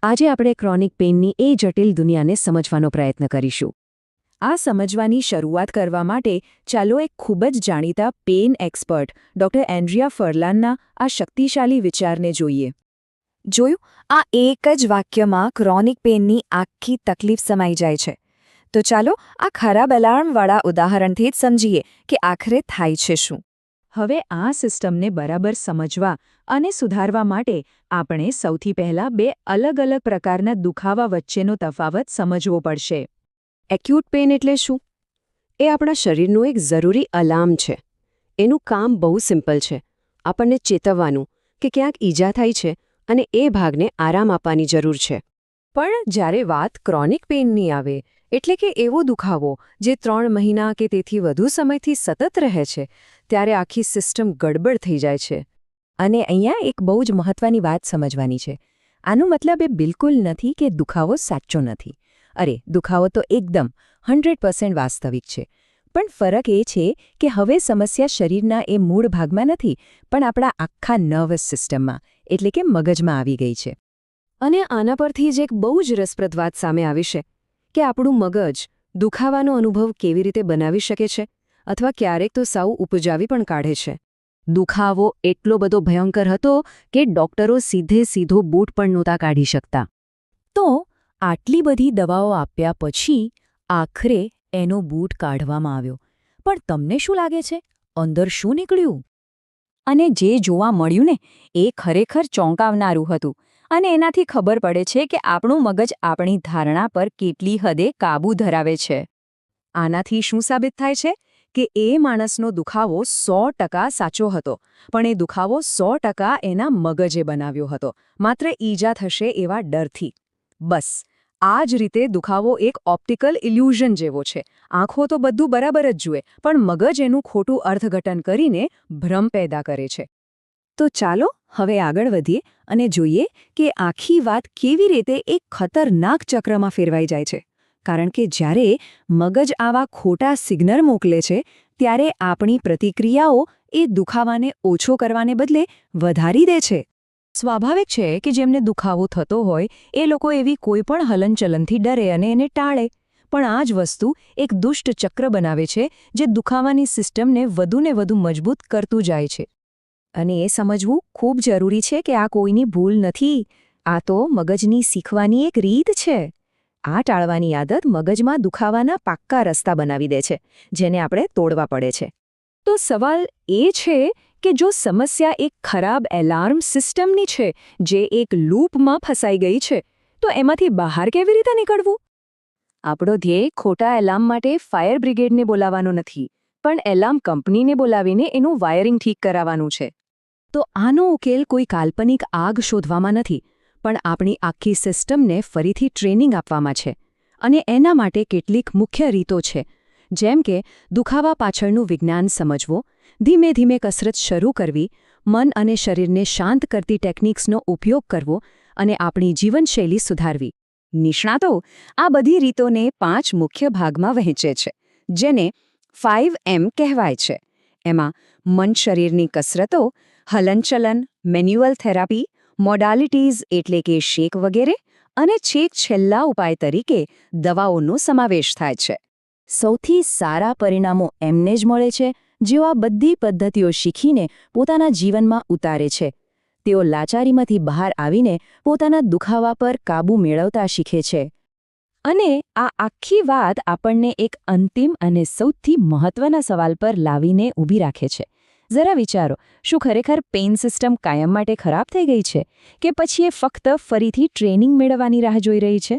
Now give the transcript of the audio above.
આજે આપણે ક્રોનિક પેઇનની એ જટિલ દુનિયાને સમજવાનો પ્રયત્ન કરીશું. આ સમજવાની શરૂઆત કરવા માટે ચાલો એક ખૂબ જ જાણીતા પેઇન એક્સપર્ટ ડૉક્ટર એન્ડ્રિયા ફર્લાનના આ શક્તિશાળી વિચારને જોઈએ. જોયું, આ એક જ વાક્યમાં ક્રોનિક પેઇનની આખી તકલીફ સમાઈ જાય છે. તો ચાલો આ ખરાબ એલાર્મવાળા ઉદાહરણથી જ સમજીએ કે આખરે થાય છે શું. હવે આ સિસ્ટમને બરાબર સમજવા અને સુધારવા માટે આપણે સૌથી પહેલાં બે અલગ અલગ પ્રકારના દુખાવા વચ્ચેનો તફાવત સમજવો પડશે. એક્યુટ પેઇન એટલે શું? એ આપણા શરીરનું એક જરૂરી અલાર્મ છે. એનું કામ બહુ સિમ્પલ છે. આપણને ચેતવવાનું કે ક્યાંક ઈજા થાય છે અને એ ભાગને આરામ આપવાની જરૂર છે. પણ જ્યારે વાત ક્રોનિક પેઇનની આવે, એટલે કે એવો દુખાવો જે 3 મહિના કે તેથી વધુ સમયથી સતત રહે છે, ત્યારે આખી સિસ્ટમ ગડબડ થઈ જાય છે. અને અહીંયા એક બહુ જ મહત્વની વાત સમજવાની છે. આનો મતલબ એ બિલકુલ નથી કે દુખાવો સાચો નથી. અરે, દુખાવો તો એકદમ 100% વાસ્તવિક છે. પણ ફરક એ છે કે હવે સમસ્યા શરીરના એ મૂળ ભાગમાં નથી, પણ આપણા આખા નર્વસ સિસ્ટમમાં, એટલે કે મગજમાં આવી ગઈ છે. અને આના પરથી જ એક બહુ જ રસપ્રદ વાત સામે આવી છે કે આપણું મગજ દુખાવાનો અનુભવ કેવી રીતે બનાવી શકે છે, અથવા ક્યારેક તો સાવ ઉપજાવી પણ કાઢે છે. દુખાવો એટલો બધો ભયંકર હતો કે ડોક્ટરો સીધો બૂટ પણ નહોતા કાઢી શકતા. તો આટલી બધી દવાઓ આપ્યા પછી આખરે એનો બૂટ કાઢવામાં આવ્યો. પણ તમને શું લાગે છે, અંદર શું નીકળ્યું? અને જે જોવા મળ્યું ને, એ ખરેખર ચોંકાવનારું હતું. અને એનાથી ખબર પડે છે કે આપણું મગજ આપણી ધારણા પર કેટલી હદે કાબૂ ધરાવે છે. આનાથી શું સાબિત થાય છે કે એ માણસનો દુખાવો 100% સાચો હતો, પણ એ દુખાવો 100% એના મગજે બનાવ્યો હતો, માત્ર ઈજા થશે એવા ડરથી. બસ આ જ રીતે દુખાવો એક ઓપ્ટિકલ ઇલ્યુઝન જેવો છે. આંખો તો બધું બરાબર જ જુએ, પણ મગજ એનું ખોટું અર્થઘટન કરીને ભ્રમ પેદા કરે છે. તો ચાલો હવે આગળ વધીએ અને જોઈએ કે આખી વાત કેવી રીતે એક ખતરનાક ચક્રમાં ફેરવાઈ જાય છે. કારણ કે જ્યારે મગજ આવા ખોટા સિગ્નલ મોકલે છે, ત્યારે આપણી પ્રતિક્રિયાઓ એ દુખાવાને ઓછો કરવાને બદલે વધારી દે છે. સ્વાભાવિક છે કે જેમને દુખાવો થતો હોય એ લોકો એવી કોઈ પણ હલનચલનથી ડરે અને એને ટાળે. પણ આ જ વસ્તુ એક દુષ્ટ ચક્ર બનાવે છે, જે દુખાવાની સિસ્ટમને વધુને વધુ મજબૂત કરતું જાય છે. અને એ સમજવું ખૂબ જરૂરી છે કે આ કોઈની ભૂલ નથી. આ તો મગજની શીખવાની એક રીત છે. આ ટાળવાની આદત મગજમાં દુખાવાના પાક્કા રસ્તા બનાવી દે છે, જેને આપણે તોડવા પડે છે. તો સવાલ એ છે કે જો સમસ્યા એક ખરાબ એલાર્મ સિસ્ટમની છે, જે એક લૂપમાં ફસાઈ ગઈ છે, તો એમાંથી બહાર કેવી રીતે નીકળવું? આપણો ધ્યેય ખોટા એલાર્મ માટે ફાયર બ્રિગેડને બોલાવવાનો નથી, પણ એલાર્મ કંપનીને બોલાવીને એનું વાયરિંગ ઠીક કરાવવાનું છે. તો આનો ઉકેલ કોઈ કાલ્પનિક આગ શોધવામાં નથી, પણ આપણી આખી સિસ્ટમને ફરીથી ટ્રેનિંગ આપવામાં છે. અને એના માટે કેટલીક મુખ્ય રીતો છે, જેમ કે દુખાવા પાછળનું વિજ્ઞાન સમજવો, ધીમે ધીમે કસરત શરૂ કરવી, મન અને શરીરને શાંત કરતી ટેકનિક્સનો ઉપયોગ કરવો અને આપણી જીવનશૈલી સુધારવી. નિષ્ણાતો આ બધી રીતોને 5 મુખ્ય ભાગમાં વહેંચે છે, જેને 5M કહેવાય છે. એમાં મન શરીરની કસરતો, હલનચલન, મેન્યુઅલ થેરાપી, મોડાલિટીઝ એટલે કે શેક વગેરે, અને છેક છેલ્લા ઉપાય તરીકે દવાઓનો સમાવેશ થાય છે. સૌથી સારા પરિણામો એમને જ મળે છે જેઓ આ બધી પદ્ધતિઓ શીખીને પોતાના જીવનમાં ઉતારે છે. તેઓ લાચારીમાંથી બહાર આવીને પોતાના દુખાવા પર કાબૂ મેળવતા શીખે છે. અને આ આખી વાત આપણને એક અંતિમ અને સૌથી મહત્વના સવાલ પર લાવીને ઊભી રાખે છે. જરા વિચારો, શું ખરેખર પેઇન સિસ્ટમ કાયમ માટે ખરાબ થઈ ગઈ છે, કે પછી એ ફક્ત ફરીથી ટ્રેનિંગ મેળવવાની રાહ જોઈ રહી છે?